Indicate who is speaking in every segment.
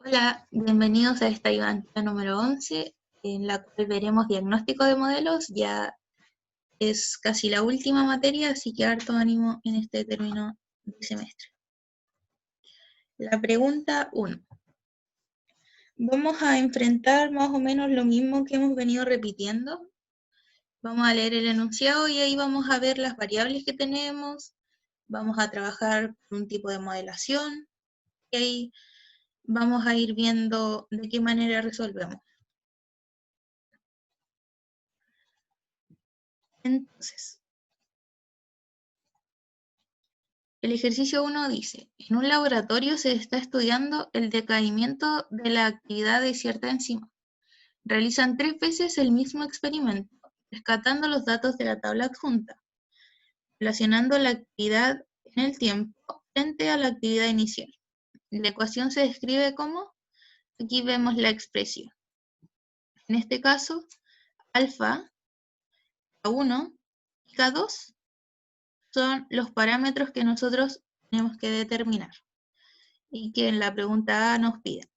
Speaker 1: Hola, bienvenidos a esta ayudantía número 11, en la cual veremos diagnóstico de modelos. Ya es casi la última materia, así que harto ánimo en este término de semestre. La pregunta 1. Vamos a enfrentar más o menos lo mismo que hemos venido repitiendo. Vamos a leer el enunciado y ahí vamos a ver las variables que tenemos. Vamos a trabajar con un tipo de modelación y ahí vamos a ir viendo de qué manera resolvemos. Entonces, el ejercicio 1 dice, en un laboratorio se está estudiando el decaimiento de la actividad de cierta enzima. Realizan 3 veces el mismo experimento, rescatando los datos de la tabla adjunta, relacionando la actividad en el tiempo frente a la actividad inicial. La ecuación se describe como, aquí vemos la expresión. En este caso, alfa, K1 y K2 son los parámetros que nosotros tenemos que determinar y que en la pregunta A nos piden.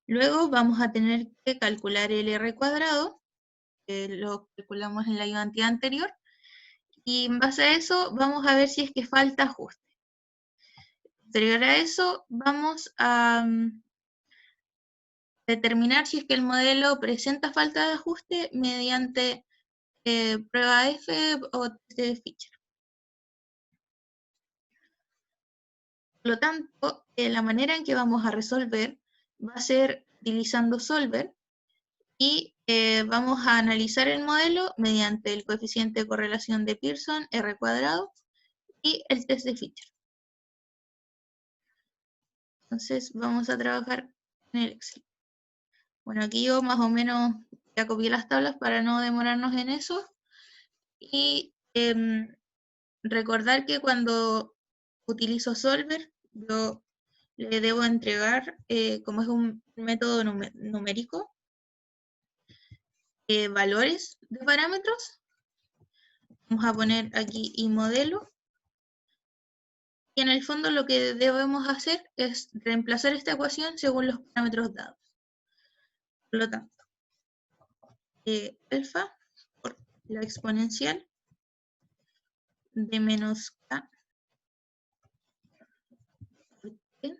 Speaker 1: Luego vamos a tener que calcular el R cuadrado, que lo calculamos en la ayudantía anterior, y en base a eso vamos a ver si es que falta ajuste. Posterior a eso vamos a determinar si es que el modelo presenta falta de ajuste mediante prueba F o test de Fisher. Por lo tanto, la manera en que vamos a resolver va a ser utilizando Solver, y vamos a analizar el modelo mediante el coeficiente de correlación de Pearson, R cuadrado, y el test de Fisher. Entonces vamos a trabajar en el Excel. Bueno, aquí yo más o menos ya copié las tablas para no demorarnos en eso. Y recordar que cuando utilizo Solver, yo le debo entregar, como es un método numérico, valores de parámetros. Vamos a poner aquí y modelo. Y en el fondo lo que debemos hacer es reemplazar esta ecuación según los parámetros dados. Por lo tanto, alfa por la exponencial de menos k por t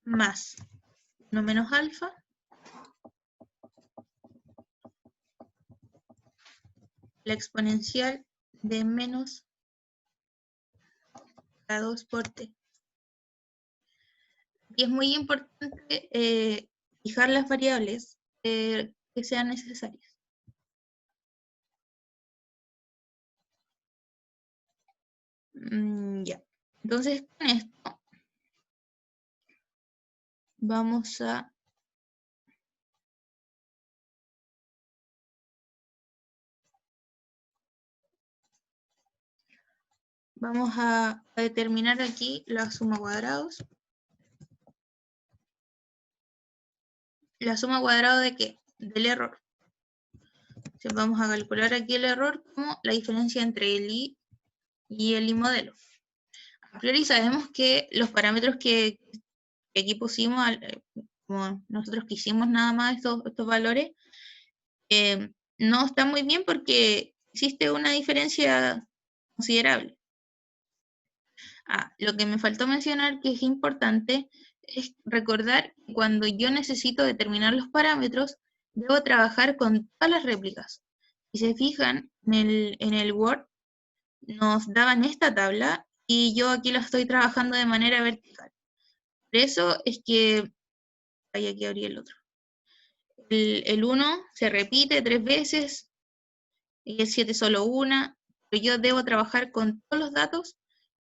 Speaker 1: más 1 menos alfa la exponencial de menos k2 por t. Y es muy importante fijar las variables que sean necesarias. Ya. Entonces, con esto vamos a determinar aquí la suma cuadrados. ¿La suma cuadrado de qué? Del error. Entonces vamos a calcular aquí el error como la diferencia entre el I y el I modelo. A priori sabemos que los parámetros que aquí pusimos, como nosotros quisimos nada más estos valores, no están muy bien porque existe una diferencia considerable. Lo que me faltó mencionar, que es importante, es recordar que cuando yo necesito determinar los parámetros, debo trabajar con todas las réplicas. Si se fijan, en el Word nos daban esta tabla y yo aquí la estoy trabajando de manera vertical. Por eso es que, hay aquí abrí el otro. El 1 se repite 3 veces y el 7 solo una, pero yo debo trabajar con todos los datos,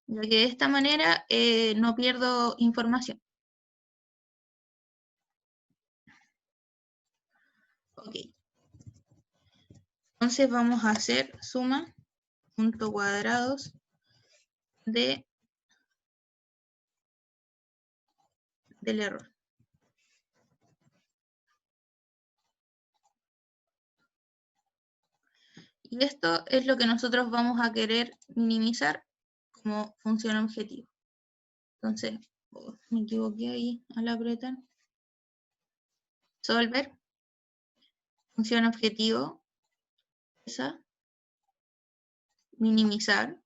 Speaker 1: ya que de esta manera no pierdo información. Ok. Entonces vamos a hacer suma punto cuadrados del error. Y esto es lo que nosotros vamos a querer minimizar como función objetivo. Entonces, Oh, me equivoqué ahí al apretar. Solver, función objetivo, esa, minimizar,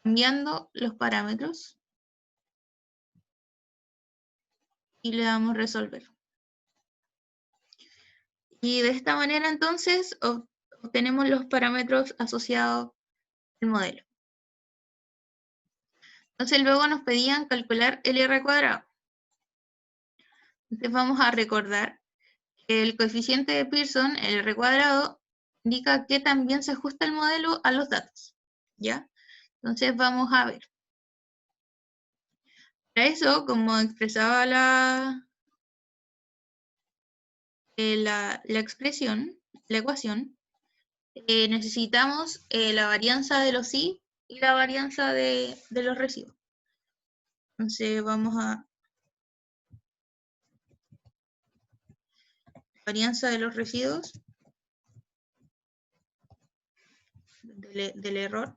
Speaker 1: cambiando los parámetros y le damos resolver. Y de esta manera entonces obtenemos los parámetros asociados al modelo. Entonces luego nos pedían calcular el R cuadrado. Entonces vamos a recordar que el coeficiente de Pearson, el R cuadrado, indica que también se ajusta el modelo a los datos. ¿Ya? Entonces vamos a ver. Para eso, como expresaba la expresión, la ecuación, necesitamos la varianza de los I y la varianza de los residuos. Entonces vamos a varianza de los residuos del error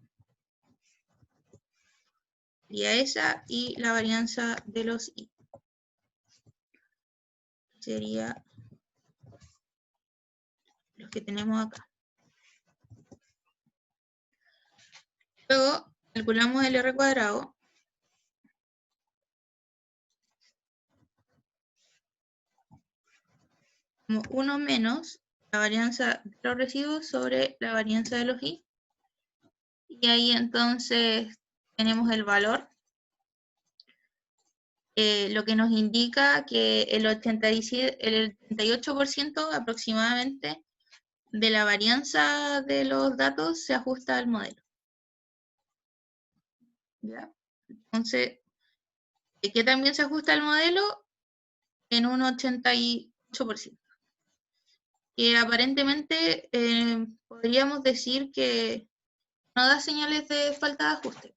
Speaker 1: sería esa, y la varianza de los I sería los que tenemos acá. Luego calculamos el R cuadrado como 1 menos la varianza de los residuos sobre la varianza de los I. Y ahí entonces tenemos el valor, lo que nos indica que el 88% aproximadamente de la varianza de los datos se ajusta al modelo. ¿Ya? Entonces, ¿qué también se ajusta al modelo? En un 88%. Que aparentemente podríamos decir que no da señales de falta de ajuste.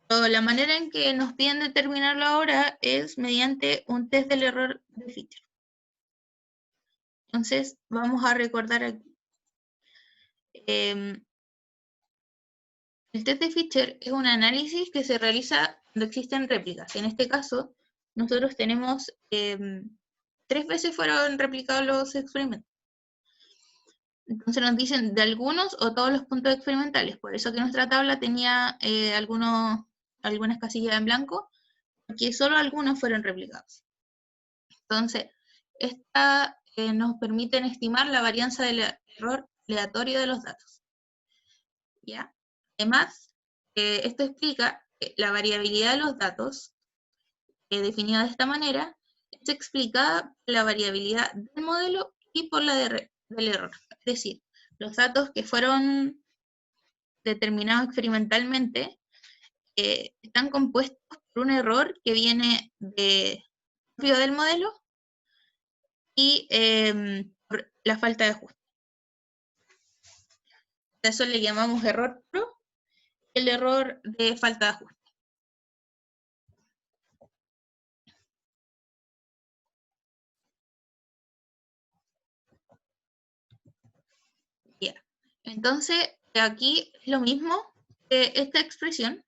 Speaker 1: Pero la manera en que nos piden determinarlo ahora es mediante un test del error de Fisher. Entonces, vamos a recordar aquí. El test de Fisher es un análisis que se realiza cuando existen réplicas. En este caso, nosotros tenemos 3 veces fueron replicados los experimentos. Entonces nos dicen de algunos o todos los puntos experimentales. Por eso que nuestra tabla tenía algunas casillas en blanco, porque solo algunos fueron replicados. Entonces, esta nos permite estimar la varianza del error aleatorio de los datos. ¿Ya? Además, esto explica que la variabilidad de los datos, definida de esta manera, es explicada por la variabilidad del modelo y por la del error. Es decir, los datos que fueron determinados experimentalmente están compuestos por un error que viene propio del modelo y por la falta de ajuste. A eso le llamamos error pro, el error de falta de ajuste. Yeah. Entonces, aquí es lo mismo que esta expresión,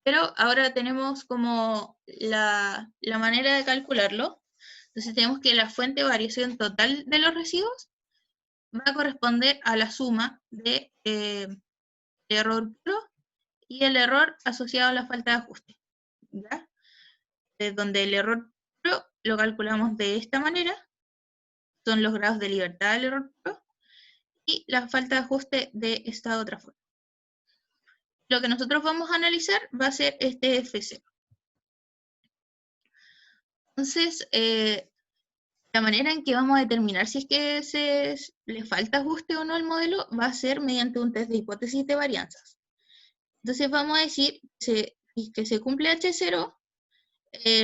Speaker 1: pero ahora tenemos como la manera de calcularlo. Entonces tenemos que la fuente de variación total de los residuos va a corresponder a la suma de error puro y el error asociado a la falta de ajuste. ¿Ya? Donde el error puro lo calculamos de esta manera, son los grados de libertad del error puro, y la falta de ajuste de esta otra forma. Lo que nosotros vamos a analizar va a ser este F0. Entonces, la manera en que vamos a determinar si es que le falta ajuste o no al modelo va a ser mediante un test de hipótesis de varianzas. Entonces vamos a decir que se cumple H0,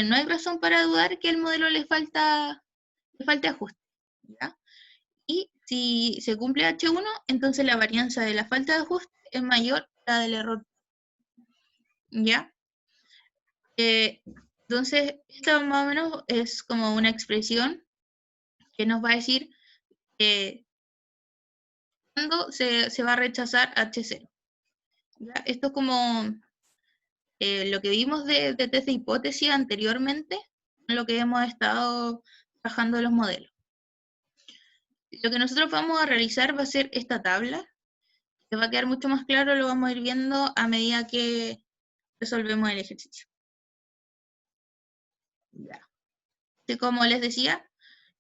Speaker 1: no hay razón para dudar que al modelo le falte ajuste. ¿Ya? Y si se cumple H1, entonces la varianza de la falta de ajuste es mayor a la del error. ¿Ya? Entonces, esto más o menos es como una expresión que nos va a decir cuándo se va a rechazar H0. ¿Ya? Esto es como lo que vimos de test de hipótesis anteriormente, en lo que hemos estado trabajando en los modelos. Lo que nosotros vamos a realizar va a ser esta tabla, que va a quedar mucho más claro, lo vamos a ir viendo a medida que resolvemos el ejercicio. Ya. Así como les decía,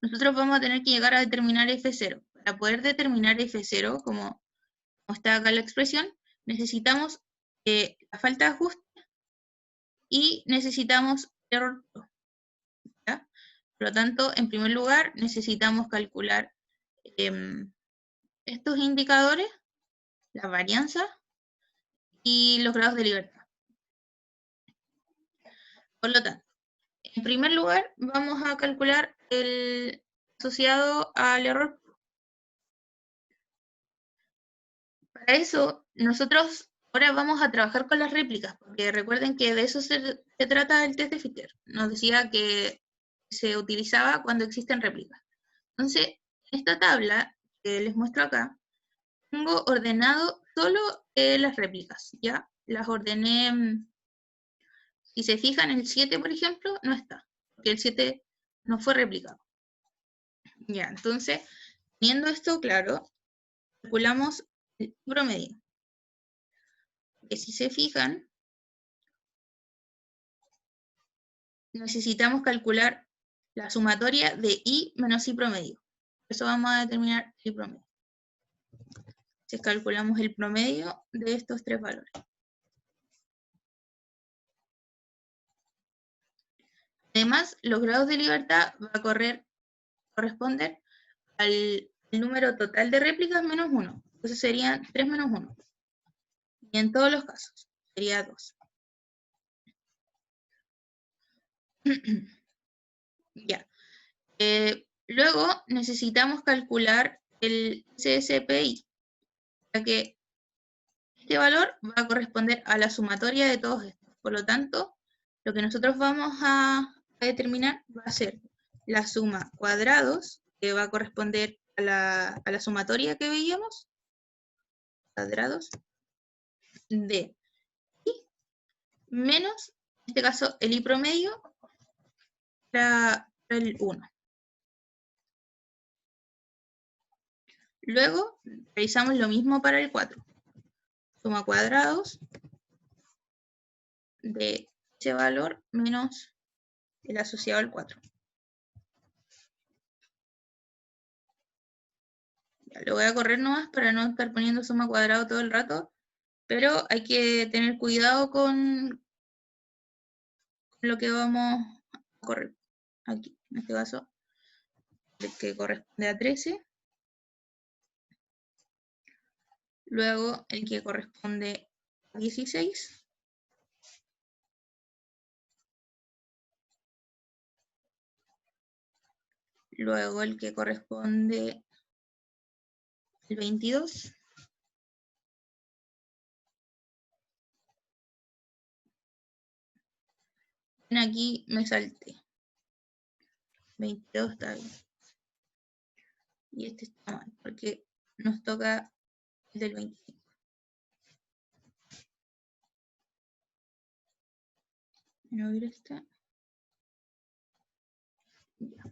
Speaker 1: nosotros vamos a tener que llegar a determinar F0. Para poder determinar F0, como está acá la expresión, necesitamos la falta de ajuste y necesitamos error. ¿Ya? Por lo tanto, en primer lugar, necesitamos calcular estos indicadores, la varianza y los grados de libertad. Por lo tanto, en primer lugar, vamos a calcular el asociado al error. Para eso, nosotros ahora vamos a trabajar con las réplicas, porque recuerden que de eso se trata el test de Fitter. Nos decía que se utilizaba cuando existen réplicas. Entonces, en esta tabla que les muestro acá, tengo ordenado solo las réplicas, ¿ya? Las ordené, si se fijan, el 7, por ejemplo, no está, porque el 7 no fue replicado. Ya, entonces, teniendo esto claro, calculamos el promedio. Que si se fijan, necesitamos calcular la sumatoria de I menos I promedio. Por eso vamos a determinar I promedio. Entonces calculamos el promedio de estos tres valores. Además, los grados de libertad va a corresponder al número total de réplicas menos 1. Entonces serían 3 menos 1. Y en todos los casos sería 2. Ya. Luego necesitamos calcular el SSPI, ya que este valor va a corresponder a la sumatoria de todos estos. Por lo tanto, lo que nosotros vamos a determinar va a ser la suma cuadrados, que va a corresponder a la sumatoria que veíamos, cuadrados, de I menos, en este caso, el I promedio para el 1. Luego, realizamos lo mismo para el 4. Suma cuadrados de ese valor menos el asociado al 4. Ya, lo voy a correr nomás para no estar poniendo suma cuadrado todo el rato, pero hay que tener cuidado con lo que vamos a correr aquí. En este caso, el que corresponde a 13. Luego, el que corresponde a 16. Luego, el que corresponde al 22. Aquí me salté. 22 está bien. Y este está mal, porque nos toca el del 25. Voy a ver esta. Ya.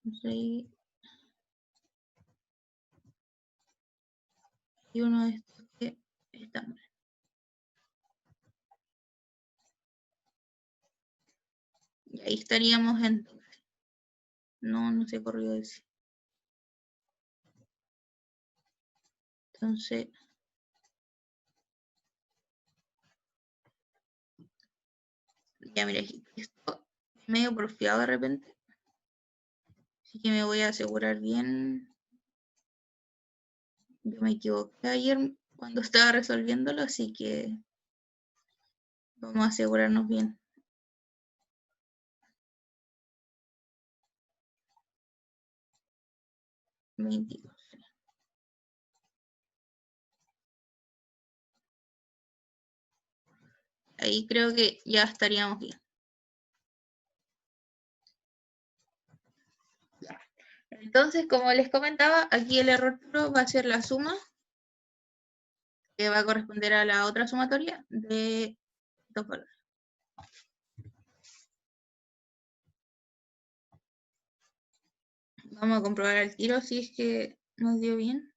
Speaker 1: Entonces ahí hay uno de estos que está mal. Y ahí estaríamos en total. No se corrió ese. Entonces, ya mira, esto es medio porfiado de repente. Así que me voy a asegurar bien. Yo me equivoqué ayer cuando estaba resolviéndolo, así que vamos a asegurarnos bien. 22. Ahí creo que ya estaríamos bien. Entonces, como les comentaba, aquí el error puro va a ser la suma que va a corresponder a la otra sumatoria de estos valores. Vamos a comprobar al tiro si es que nos dio bien.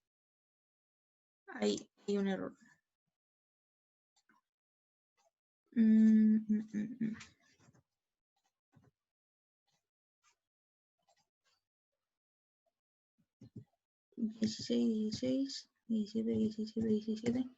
Speaker 1: Ahí hay un error. 16, 16, 17, 17, 17.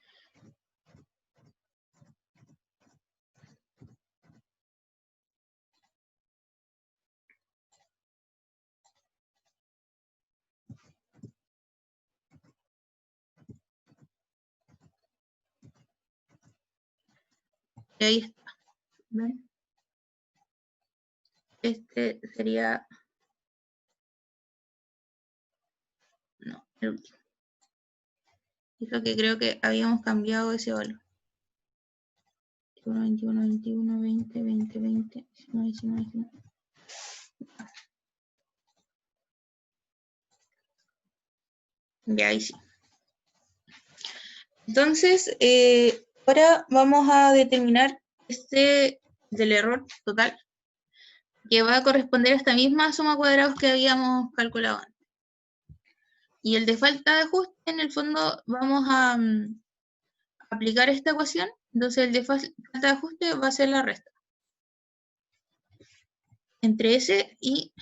Speaker 1: Y ahí está. ¿Ven? Este sería... No, el último. Eso que creo que habíamos cambiado ese valor. 21, 21, 20, 20, 20, 19, 19, 19. Ya, ahí sí. Entonces, ahora vamos a determinar este del error total, que va a corresponder a esta misma suma de cuadrados que habíamos calculado antes. Y el de falta de ajuste, en el fondo, vamos a aplicar esta ecuación. Entonces, el de falta de ajuste va a ser la resta entre ese y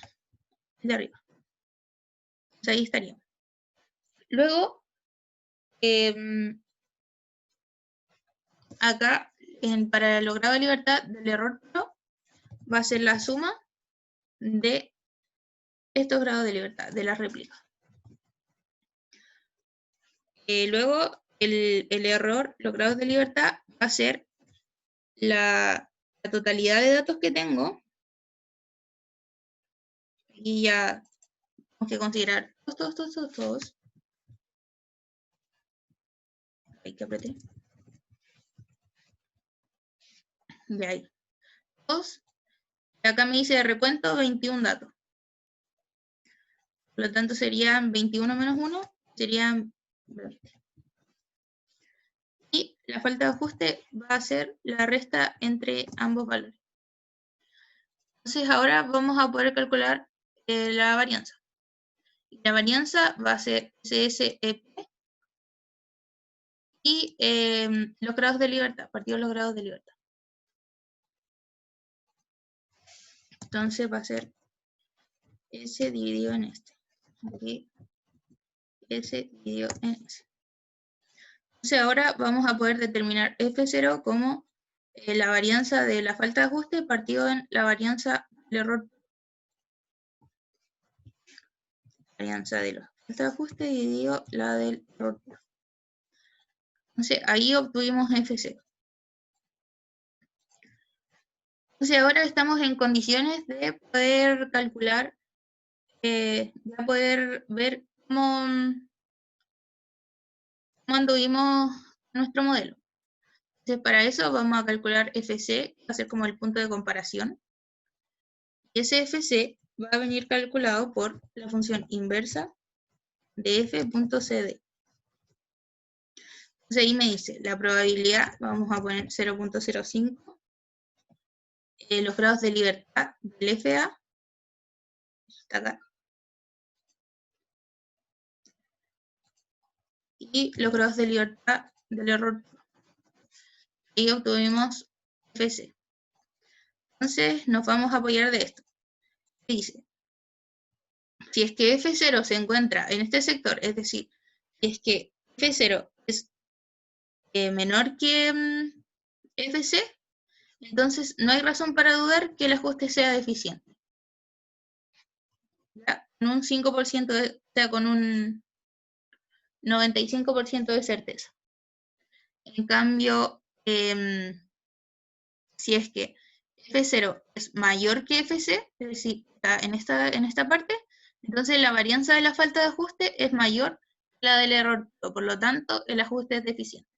Speaker 1: el de arriba. Entonces, ahí estaríamos. Luego, acá, para el logrado de libertad del error pro, va a ser la suma de estos grados de libertad, de la réplica. Luego, el error, los grados de libertad, va a ser la totalidad de datos que tengo. Y ya tenemos que considerar todos. Hay que apretar. De ahí. Todos. Acá me dice de recuento 21 datos. Por lo tanto, serían 21 menos 1, serían 20. Y la falta de ajuste va a ser la resta entre ambos valores. Entonces, ahora vamos a poder calcular la varianza. La varianza va a ser SSEP y los grados de libertad, partidos los grados de libertad. Entonces va a ser S dividido en este. Aquí, S dividido en S. Entonces ahora vamos a poder determinar F0 como la varianza de la falta de ajuste partido en la varianza del error. Varianza de la falta de ajuste dividido la del error. Entonces ahí obtuvimos F0. Entonces ahora estamos en condiciones de poder calcular, de poder ver cómo anduvimos nuestro modelo. Entonces para eso vamos a calcular FC, que va a ser como el punto de comparación. Y ese FC va a venir calculado por la función inversa de f.cd. Entonces ahí me dice, la probabilidad, vamos a poner 0.05, los grados de libertad del FA, está acá, y los grados de libertad del error. Y obtuvimos FC. Entonces nos vamos a apoyar de esto. Dice, si es que F0 se encuentra en este sector, es decir, si es que F0 es menor que FC, entonces no hay razón para dudar que el ajuste sea deficiente. ¿Ya? Con un 5%, o sea, con un 95% de certeza. En cambio, si es que F0 es mayor que FC, es decir, está en esta parte, entonces la varianza de la falta de ajuste es mayor que la del error, por lo tanto, el ajuste es deficiente.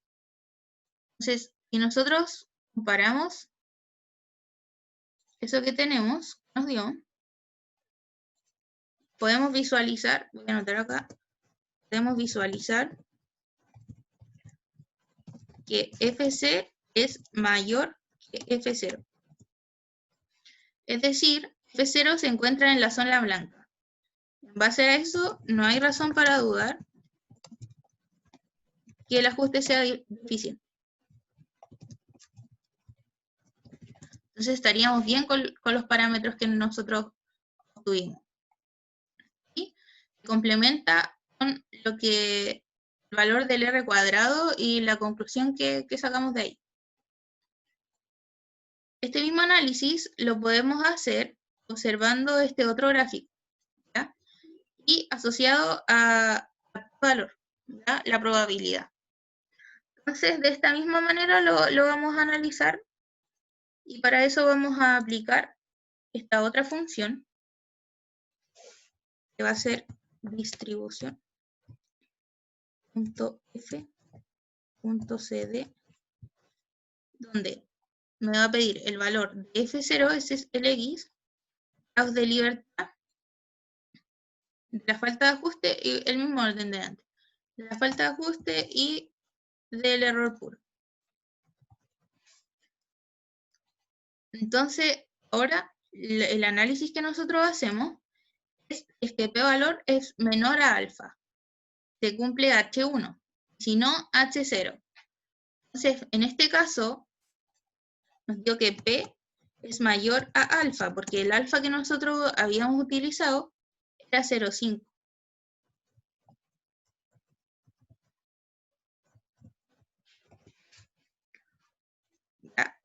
Speaker 1: Entonces, si nosotros comparamos eso que tenemos, nos dio, podemos visualizar, voy a anotar acá, podemos visualizar que FC es mayor que F0. Es decir, F0 se encuentra en la zona blanca. En base a eso, no hay razón para dudar que el ajuste sea deficiente. Entonces estaríamos bien con los parámetros que nosotros obtuvimos. Y complementa con lo que el valor del R cuadrado y la conclusión que sacamos de ahí. Este mismo análisis lo podemos hacer observando este otro gráfico, ¿ya? Y asociado a valor, ¿ya? La probabilidad. Entonces, de esta misma manera lo vamos a analizar y para eso vamos a aplicar esta otra función que va a ser distribución.f.cd, donde me va a pedir el valor de F0, ese es el X, grados de libertad, de la falta de ajuste y el mismo orden de antes, de la falta de ajuste y del error puro. Entonces, ahora el análisis que nosotros hacemos es que P valor es menor a alfa. Se cumple H1, si no H0. Entonces, en este caso, nos dio que P es mayor a alfa, porque el alfa que nosotros habíamos utilizado era 0,5.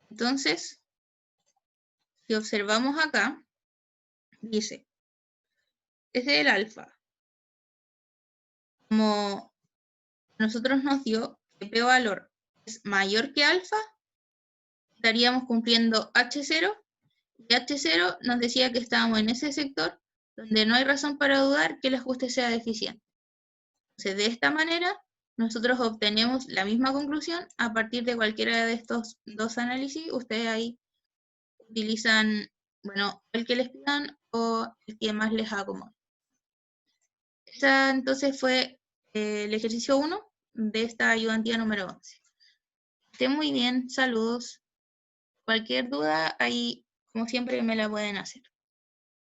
Speaker 1: Entonces, si observamos acá, dice, ese es el alfa. Como nosotros nos dio que P valor es mayor que alfa, estaríamos cumpliendo H0, y H0 nos decía que estábamos en ese sector donde no hay razón para dudar que el ajuste sea deficiente. Entonces, de esta manera, nosotros obtenemos la misma conclusión a partir de cualquiera de estos dos análisis. Ustedes ahí utilizan, bueno, el que les pidan o el que más les acomode. Esa entonces fue el ejercicio 1 de esta ayudantía número 11. Estén muy bien, saludos. Cualquier duda ahí, como siempre, me la pueden hacer.